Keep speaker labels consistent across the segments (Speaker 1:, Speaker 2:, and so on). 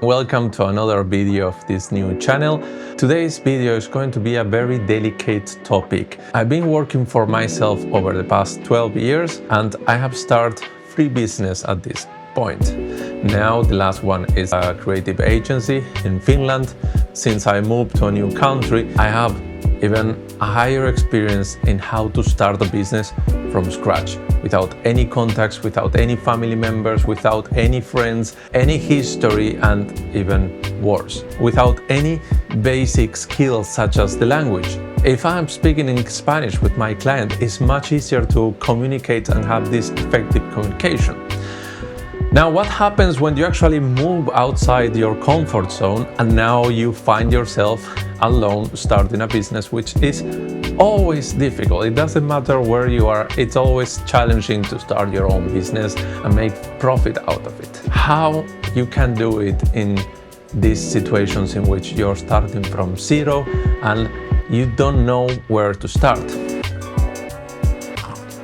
Speaker 1: Welcome to another video of this new channel. Today's video is going to be a very delicate topic. I've been working for myself over the past 12 years and I have started three businesses at this point. Now the last one is a creative agency in Finland. Since I moved to a new country, I have even a higher experience in how to start a business from scratch, without any contacts, without any family members, without any friends, any history, and even worse, without any basic skills such as the language. If I'm speaking in Spanish with my client, it's much easier to communicate and have this effective communication. Now, what happens when you actually move outside your comfort zone and now you find yourself alone starting a business, which is always difficult. It doesn't matter where you are, it's always challenging to start your own business and make profit out of it. How you can do it in these situations in which you're starting from zero and you don't know where to start.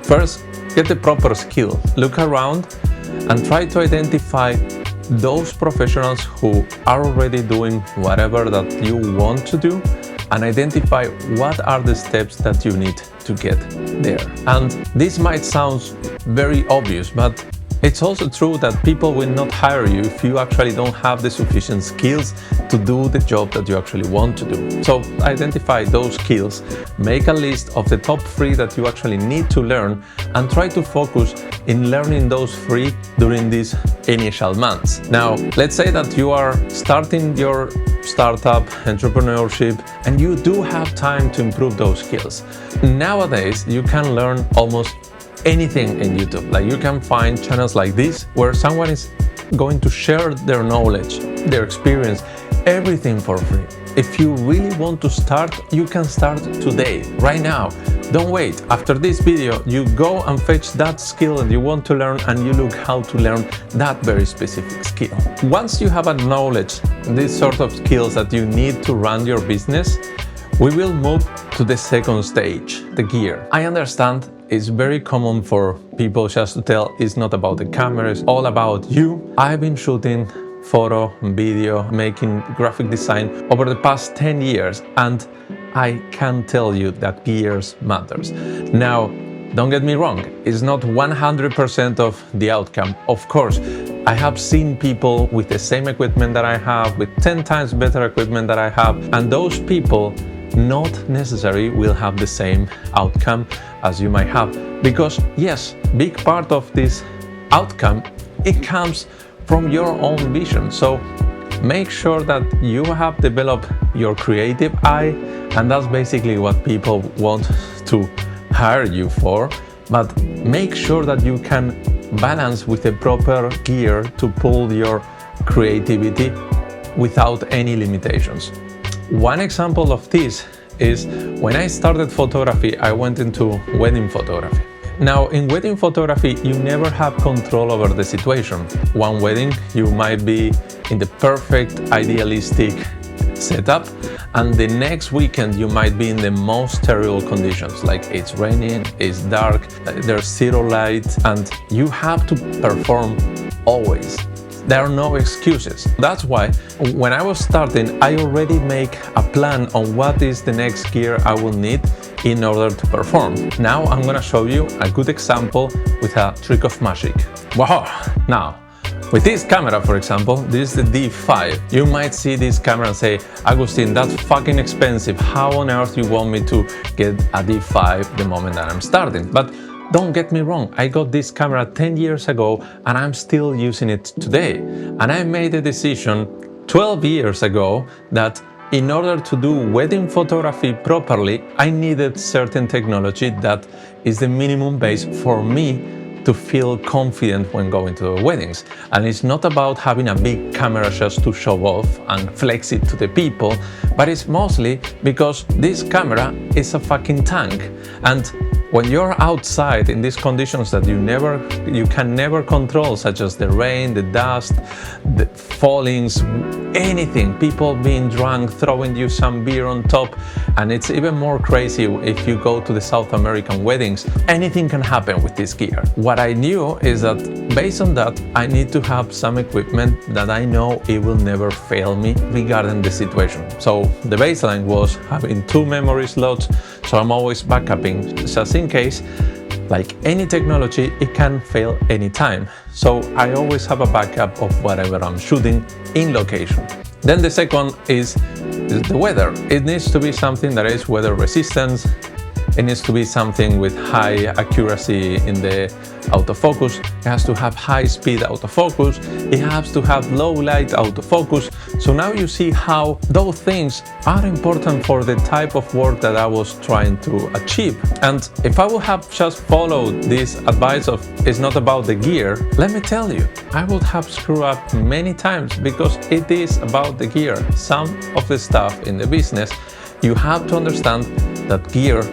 Speaker 1: First, get the proper skill. Look around and try to identify those professionals who are already doing whatever that you want to do and identify what are the steps that you need to get there. And this might sound very obvious, but it's also true that people will not hire you if you actually don't have the sufficient skills to do the job that you actually want to do. So identify those skills, make a list of the top 3 that you actually need to learn, and try to focus in learning those 3 during these initial months. Now, let's say that you are starting your startup, entrepreneurship, and you do have time to improve those skills. Nowadays, you can learn almost anything in YouTube. Like, you can find channels like this where someone is going to share their knowledge, their experience, everything for free. If you really want to start, you can start today, right now. Don't wait. After this video, you go and fetch that skill that you want to learn and you look how to learn that very specific skill. Once you have acknowledged these sort of skills that you need to run your business, we will move to the second stage, the gear. I understand it's very common for people just to tell it's not about the camera, it's all about you. I've been shooting photo, video, making graphic design over the past 10 years, and I can tell you that gears matters. Now, don't get me wrong, it's not 100% of the outcome. Of course, I have seen people with the same equipment that I have, with 10 times better equipment that I have, and those people not necessarily will have the same outcome as you might have. Because yes, big part of this outcome, it comes from your own vision. So make sure that you have developed your creative eye, and that's basically what people want to hire you for. But make sure that you can balance with the proper gear to pull your creativity without any limitations. One example of this is when I started photography, I went into wedding photography. Now, in wedding photography, you never have control over the situation. One wedding, you might be in the perfect, idealistic setup, and the next weekend you might be in the most terrible conditions, like it's raining, it's dark, there's zero light, and you have to perform always. There are no excuses. That's why when I was starting, I already make a plan on what is the next gear I will need in order to perform. Now I'm gonna show you a good example with a trick of magic. Wow! Now, with this camera, for example, this is the D5. You might see this camera and say, Agustin, that's fucking expensive. How on earth you want me to get a D5 the moment that I'm starting? But don't get me wrong, I got this camera 10 years ago and I'm still using it today. And I made a decision 12 years ago that in order to do wedding photography properly, I needed certain technology that is the minimum base for me to feel confident when going to weddings. And it's not about having a big camera just to show off and flex it to the people, but it's mostly because this camera is a fucking tank. And when you're outside in these conditions that you can never control, such as the rain, the dust, the fallings, anything. People being drunk, throwing you some beer on top, and it's even more crazy if you go to the South American weddings. Anything can happen with this gear. What I knew is that based on that, I need to have some equipment that I know it will never fail me regarding the situation. So the baseline was having 2 memory slots, so I'm always backupping just in case. Like any technology, it can fail anytime. So I always have a backup of whatever I'm shooting in location. Then the second is the weather. It needs to be something that is weather resistant. It needs to be something with high accuracy in the autofocus. It has to have high speed autofocus. It has to have low light autofocus. So now you see how those things are important for the type of work that I was trying to achieve. And if I would have just followed this advice of it's not about the gear, let me tell you, I would have screwed up many times because it is about the gear. Some of the stuff in the business, you have to understand that gear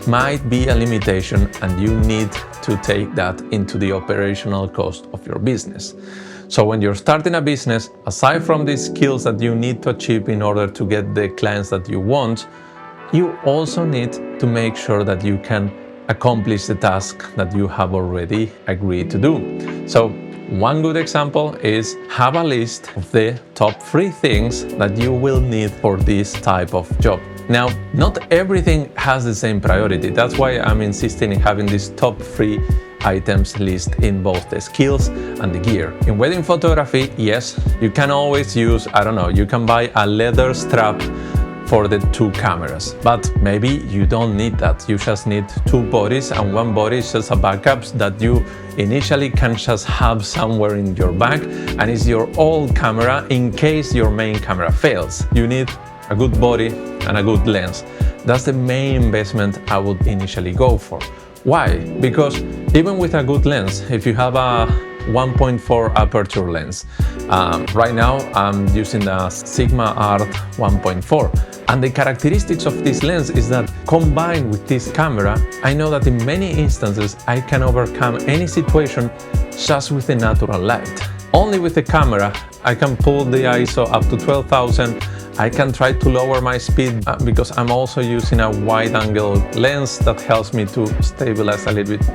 Speaker 1: might be a limitation and you need to take that into the operational cost of your business. So when you're starting a business, aside from the skills that you need to achieve in order to get the clients that you want, you also need to make sure that you can accomplish the task that you have already agreed to do. So one good example is have a list of the top 3 things that you will need for this type of job. Now, not everything has the same priority. That's why I'm insisting in having this top 3 items list in both the skills and the gear. In wedding photography, yes, you can always use, I don't know, you can buy a leather strap for the 2 cameras, but maybe you don't need that. You just need 2 bodies, and one body is just a backup that you initially can just have somewhere in your bag, and it's your old camera in case your main camera fails. You need a good body and a good lens. That's the main investment I would initially go for. Why? Because even with a good lens, if you have a 1.4 aperture lens, right now I'm using the Sigma Art 1.4, and the characteristics of this lens is that combined with this camera, I know that in many instances I can overcome any situation just with the natural light. Only with the camera I can pull the ISO up to 12,000. I can try to lower my speed because I'm also using a wide-angle lens that helps me to stabilize a little bit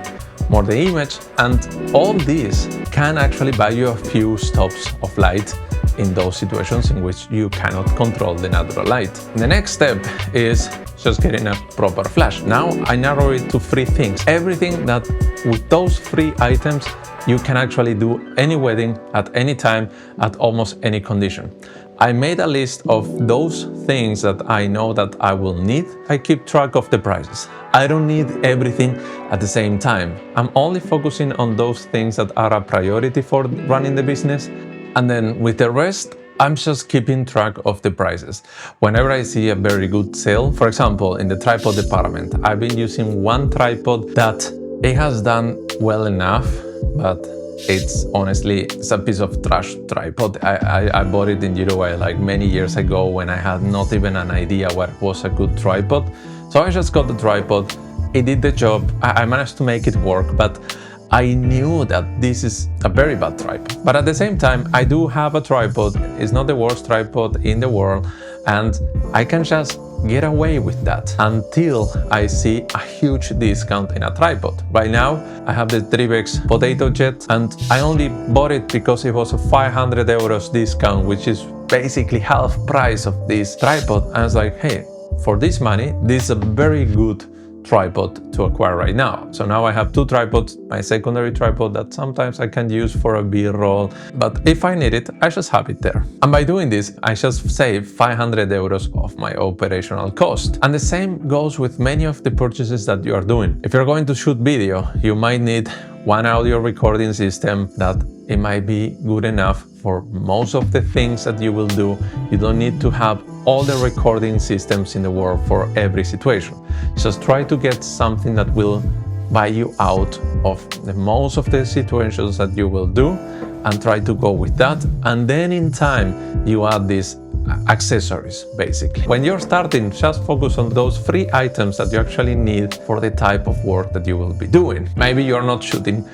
Speaker 1: more the image, and all this can actually buy you a few stops of light in those situations in which you cannot control the natural light. The next step is just getting a proper flash. Now I narrow it to 3 things. Everything that with those 3 items you can actually do any wedding at any time, at almost any condition. I made a list of those things that I know that I will need. I keep track of the prices. I don't need everything at the same time. I'm only focusing on those things that are a priority for running the business. And then with the rest, I'm just keeping track of the prices. Whenever I see a very good sale, for example, in the tripod department, I've been using one tripod that it has done well enough, but it's honestly, it's a piece of trash tripod. I bought it in Uruguay like many years ago when I had not even an idea what was a good tripod. So I just got the tripod, it did the job, I managed to make it work, but I knew that this is a very bad tripod. But at the same time, I do have a tripod, it's not the worst tripod in the world, and I can just get away with that until I see a huge discount in a tripod. Right now, I have the Tribex Potato Jet, and I only bought it because it was a 500 euros discount, which is basically half price of this tripod. And I was like, hey, for this money, this is a very good tripod to acquire right now. So now I have 2 tripods, my secondary tripod that sometimes I can use for a B-roll, but if I need it, I just have it there. And by doing this, I just save 500 euros of my operational cost. And the same goes with many of the purchases that you are doing. If you're going to shoot video, you might need one audio recording system that it might be good enough for most of the things that you will do. You don't need to have all the recording systems in the world for every situation. Just try to get something that will buy you out of the most of the situations that you will do, and try to go with that. And then in time, you add this accessories, basically. When you're starting, just focus on those 3 items that you actually need for the type of work that you will be doing. Maybe you're not shooting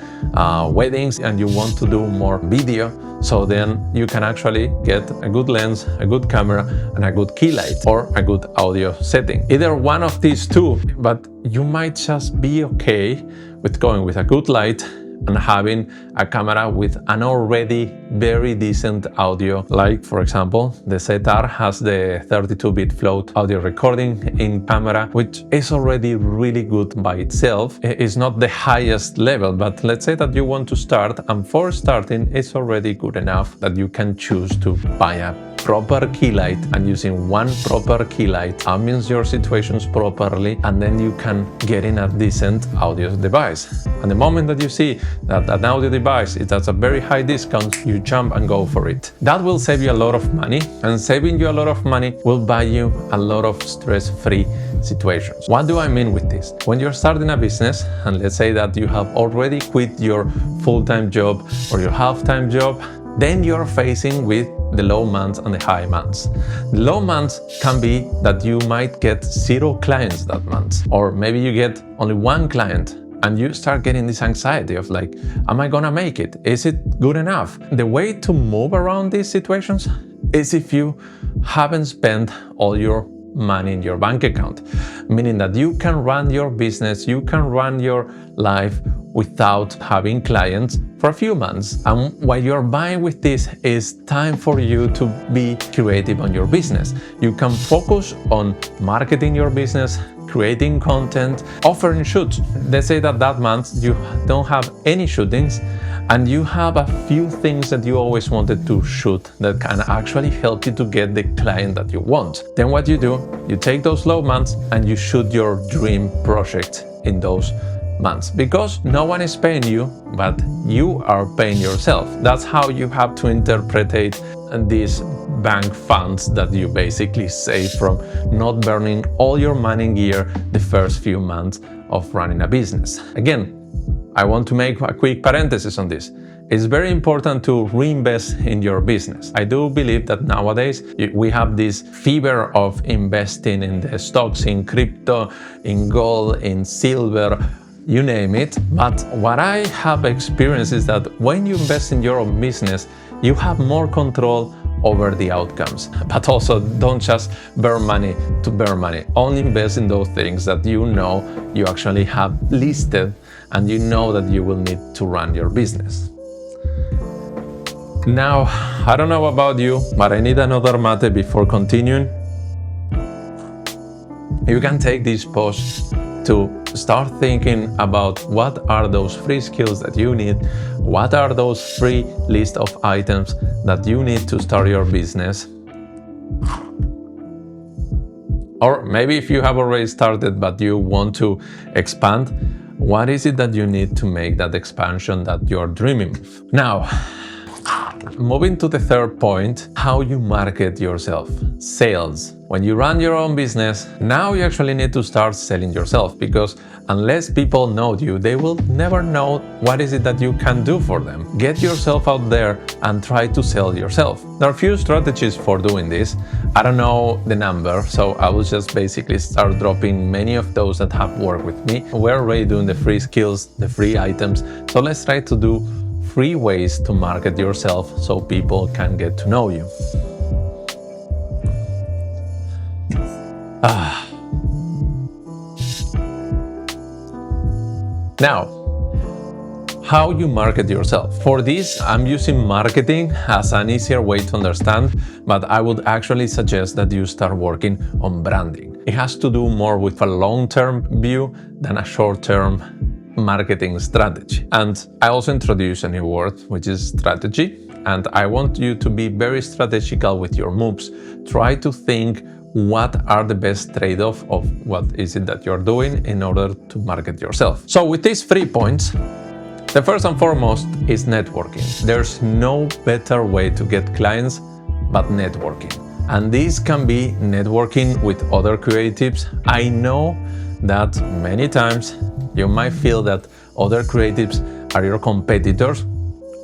Speaker 1: weddings and you want to do more video, so then you can actually get a good lens, a good camera, and a good key light, or a good audio setting. Either one of these 2, but you might just be okay with going with a good light and having a camera with an already very decent audio. Like, for example, the ZR has the 32-bit float audio recording in camera, which is already really good by itself. It's not the highest level, but let's say that you want to start, and for starting, it's already good enough that you can choose to buy a proper key light, and using one proper key light ambience your situations properly, and then you can get in a decent audio device. And the moment that you see that an audio device is at a very high discount, you jump and go for it. That will save you a lot of money, and saving you a lot of money will buy you a lot of stress-free situations. What do I mean with this? When you're starting a business, and let's say that you have already quit your full-time job or your half-time job, then you're facing with the low months and the high months. The low months can be that you might get 0 clients that month, or maybe you get only 1 client, and you start getting this anxiety of like, am I gonna make it? Is it good enough? The way to move around these situations is if you haven't spent all your money in your bank account, meaning that you can run your business, you can run your life without having clients for a few months. And while you're buying with this, is time for you to be creative on your business. You can focus on marketing your business, creating content, offering shoots. Let's say that that month you don't have any shootings, and you have a few things that you always wanted to shoot that can actually help you to get the client that you want. Then what you do, you take those low months and you shoot your dream project in those months, because no one is paying you, but you are paying yourself. That's how you have to interpret these bank funds that you basically save from not burning all your money in gear the first few months of running a business. Again, I want to make a quick parenthesis on this. It's very important to reinvest in your business. I do believe that nowadays we have this fever of investing in the stocks, in crypto, in gold, in silver, you name it. But what I have experienced is that when you invest in your own business, you have more control over the outcomes. But also, don't just burn money to burn money. Only invest in those things that you know you actually have listed and you know that you will need to run your business. Now, I don't know about you, but I need another mate before continuing. You can take this pause to start thinking about what are those 3 skills that you need, what are those 3 list of items that you need to start your business. Or maybe if you have already started but you want to expand, what is it that you need to make that expansion that you're dreaming of? Now, moving to the third point, how you market yourself. Sales. When you run your own business, now you actually need to start selling yourself, because unless people know you, they will never know what is it that you can do for them. Get yourself out there and try to sell yourself. There are a few strategies for doing this. I don't know the number, so I will just basically start dropping many of those that have worked with me. We're already doing the free skills, the free items, so let's try to do 3 ways to market yourself so people can get to know you. Now, how you market yourself. For this, I'm using marketing as an easier way to understand, but I would actually suggest that you start working on branding. It has to do more with a long-term view than a short-term marketing strategy. And I also introduce a new word, which is strategy. And I want you to be very strategical with your moves. Try to think what are the best trade-off of what is it that you're doing in order to market yourself. So with these 3 points, the first and foremost is networking. There's no better way to get clients but networking. And this can be networking with other creatives. I know that many times you might feel that other creatives are your competitors,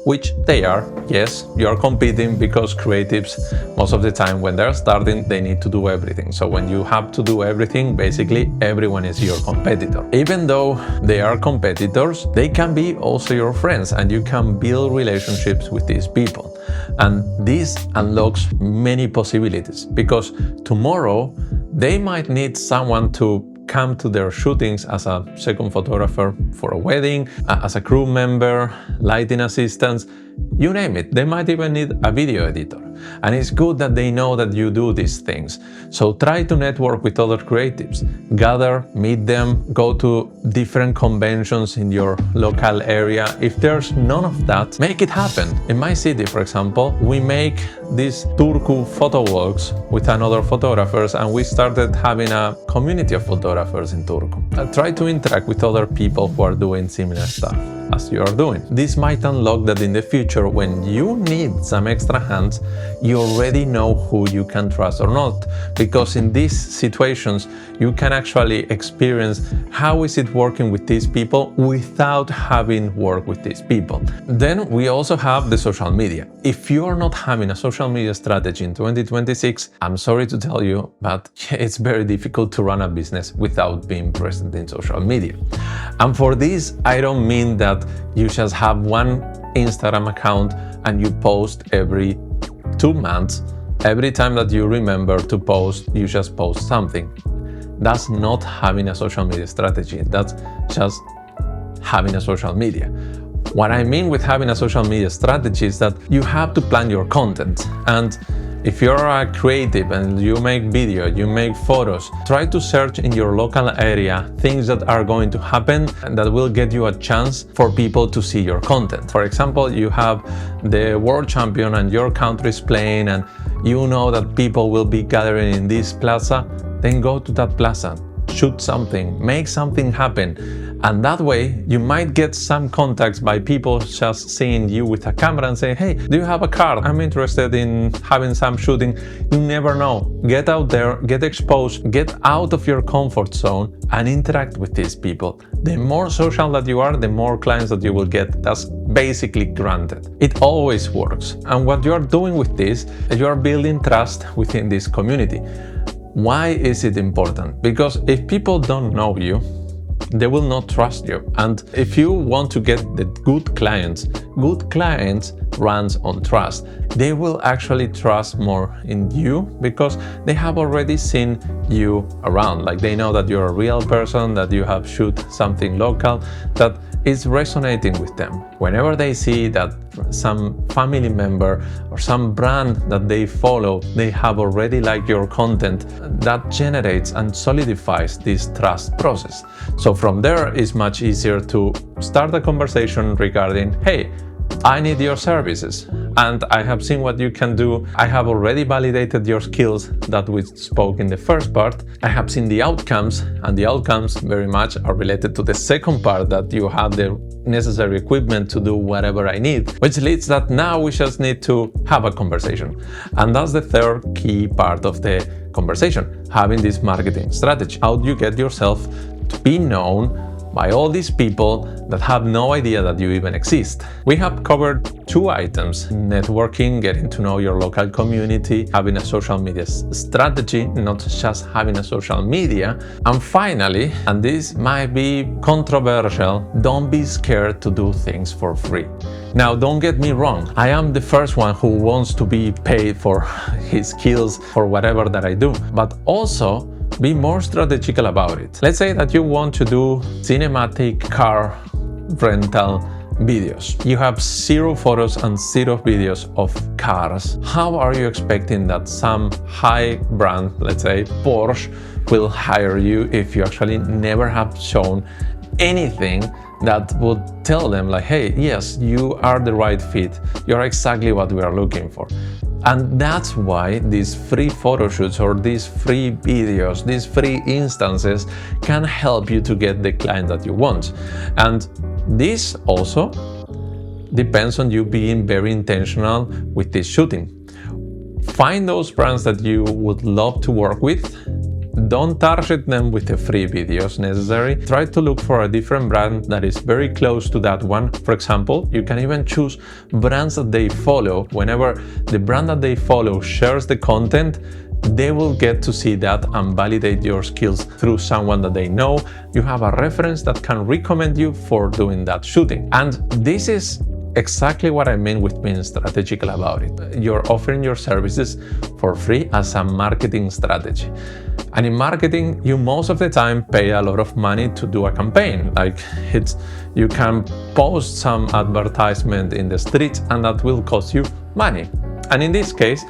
Speaker 1: which they are. Yes, you're competing because creatives, most of the time when they're starting, they need to do everything. So when you have to do everything, basically everyone is your competitor. Even though they are competitors, they can be also your friends, and you can build relationships with these people. And this unlocks many possibilities, because tomorrow they might need someone to come to their shootings as a second photographer for a wedding, as a crew member, lighting assistants, you name it. They might even need a video editor. And it's good that they know that you do these things. So try to network with other creatives. Gather, meet them, go to different conventions in your local area. If there's none of that, make it happen. In my city, for example, we make these Turku photo walks with another photographers, and we started having a community of photographers in Turku. Try to interact with other people who are doing similar stuff as you are doing. This might unlock that in the future, when you need some extra hands, you already know who you can trust or not, because in these situations you can actually experience how is it working with these people without having worked with these people. Then we also have the social media. If you are not having a social media strategy in 2026, I'm sorry to tell you, but it's very difficult to run a business without being present in social media. And for this, I don't mean that you just have one Instagram account and you post every 2 months. Every time that you remember to post, you just post something. That's not having a social media strategy. That's just having a social media. What I mean with having a social media strategy is that you have to plan your content. And if you're a creative and you make video, you make photos, try to search in your local area things that are going to happen and that will get you a chance for people to see your content. For example, you have the world champion and your country is playing, and you know that people will be gathering in this plaza, then go to that plaza, shoot something, make something happen. And that way, you might get some contacts by people just seeing you with a camera and saying, hey, do you have a card? I'm interested in having some shooting. You never know. Get out there, get exposed, get out of your comfort zone and interact with these people. The more social that you are, the more clients that you will get. That's basically granted. It always works. And what you're doing with this, you are building trust within this community. Why is it important? Because if people don't know you, they will not trust you. And if you want to get the good clients runs on trust. They will actually trust more in you because they have already seen you around. Like they know that you're a real person, that you have shoot something local, that is resonating with them. Whenever they see that some family member or some brand that they follow, they have already liked your content, that generates and solidifies this trust process. So from there, it's much easier to start a conversation regarding, hey, I need your services and I have seen what you can do. I have already validated your skills that we spoke in the first part. I have seen the outcomes, and the outcomes very much are related to the second part, that you have the necessary equipment to do whatever I need, which leads that now we just need to have a conversation. And that's the third key part of the conversation, having this marketing strategy. How do you get yourself to be known by all these people that have no idea that you even exist? We have covered 2 items: networking, getting to know your local community, having a social media strategy, not just having a social media. And finally, and this might be controversial, don't be scared to do things for free. Now, don't get me wrong, I am the first one who wants to be paid for his skills for whatever that I do, but also be more strategical about it. Let's say that you want to do cinematic car rental videos. You have 0 photos and 0 videos of cars. How are you expecting that some high brand, let's say Porsche, will hire you if you actually never have shown anything that would tell them like, hey, yes, you are the right fit. You're exactly what we are looking for. And that's why these free photo shoots or these free videos, these free instances can help you to get the client that you want. And this also depends on you being very intentional with this shooting. Find those brands that you would love to work with. don't target them with the free videos necessary. Try to look for a different brand that is very close to that one. For example, you can even choose brands that they follow. Whenever the brand that they follow shares the content, they will get to see that and validate your skills through someone that they know. You have a reference that can recommend you for doing that shooting. And this is exactly what I mean with being strategical about it. You're offering your services for free as a marketing strategy. And in marketing, you most of the time pay a lot of money to do a campaign. You can post some advertisement in the streets and that will cost you money. And in this case,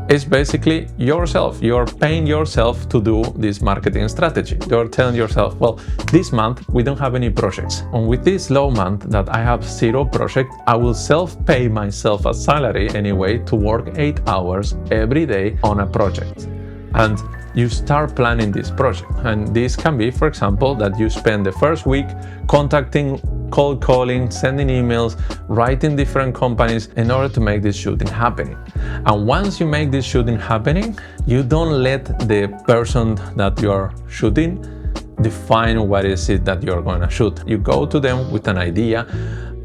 Speaker 1: it's basically yourself. You're paying yourself to do this marketing strategy. You're telling yourself, well, this month we don't have any projects. And with this low month that I have 0 project, I will self-pay myself a salary anyway to work 8 hours every day on a project. And you start planning this project. And this can be, for example, that you spend the first week contacting, cold calling, sending emails, writing different companies in order to make this shooting happening. And once you make this shooting happening, you don't let the person that you're shooting define what is it that you're going to shoot. You go to them with an idea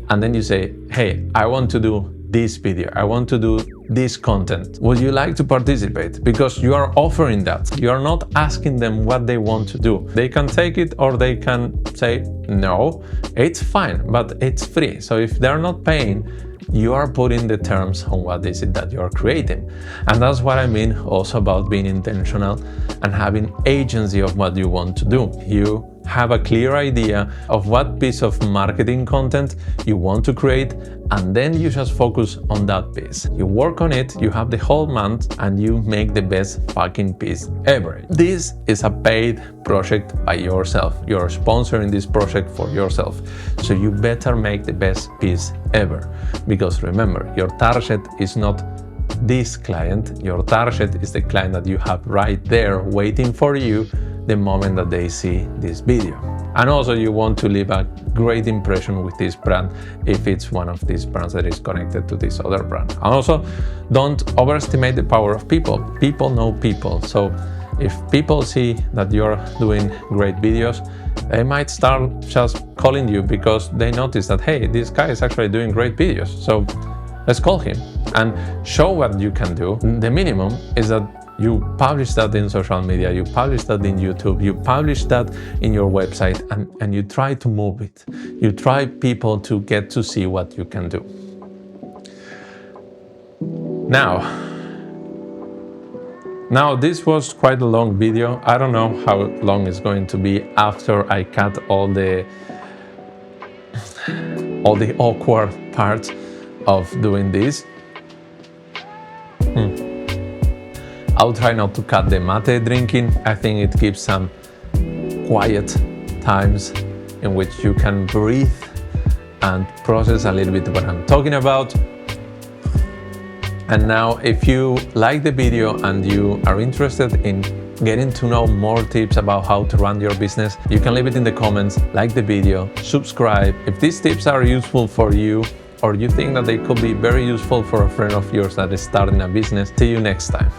Speaker 1: and then you say, hey, I want to do this video, I want to do this content. Would you like to participate? Because you are offering that. You are not asking them what they want to do. They can take it or they can say, no, it's fine, but it's free. So if they're not paying, you are putting the terms on what is it that you're creating. And that's what I mean also about being intentional and having agency of what you want to do. You have a clear idea of what piece of marketing content you want to create, and then you just focus on that piece. You work on it, you have the whole month, and you make the best fucking piece ever. This is a paid project by yourself. You're sponsoring this project for yourself. So you better make the best piece ever. Because remember, your target is not this client, your target is the client that you have right there waiting for you the moment that they see this video. And also you want to leave a great impression with this brand if it's one of these brands that is connected to this other brand. And also don't overestimate the power of people. People know people. So if people see that you're doing great videos, they might start just calling you because they notice that, hey, this guy is actually doing great videos. So let's call him and show what you can do. The minimum is that you publish that in social media, you publish that in YouTube, you publish that in your website, and you try to move it. You try people to get to see what you can do. Now this was quite a long video. I don't know how long it's going to be after I cut all the awkward parts of doing this. I'll try not to cut the mate drinking. I think it gives some quiet times in which you can breathe and process a little bit what I'm talking about. And now, if you like the video and you are interested in getting to know more tips about how to run your business, you can leave it in the comments, like the video, subscribe. If these tips are useful for you, or you think that they could be very useful for a friend of yours that is starting a business, see you next time.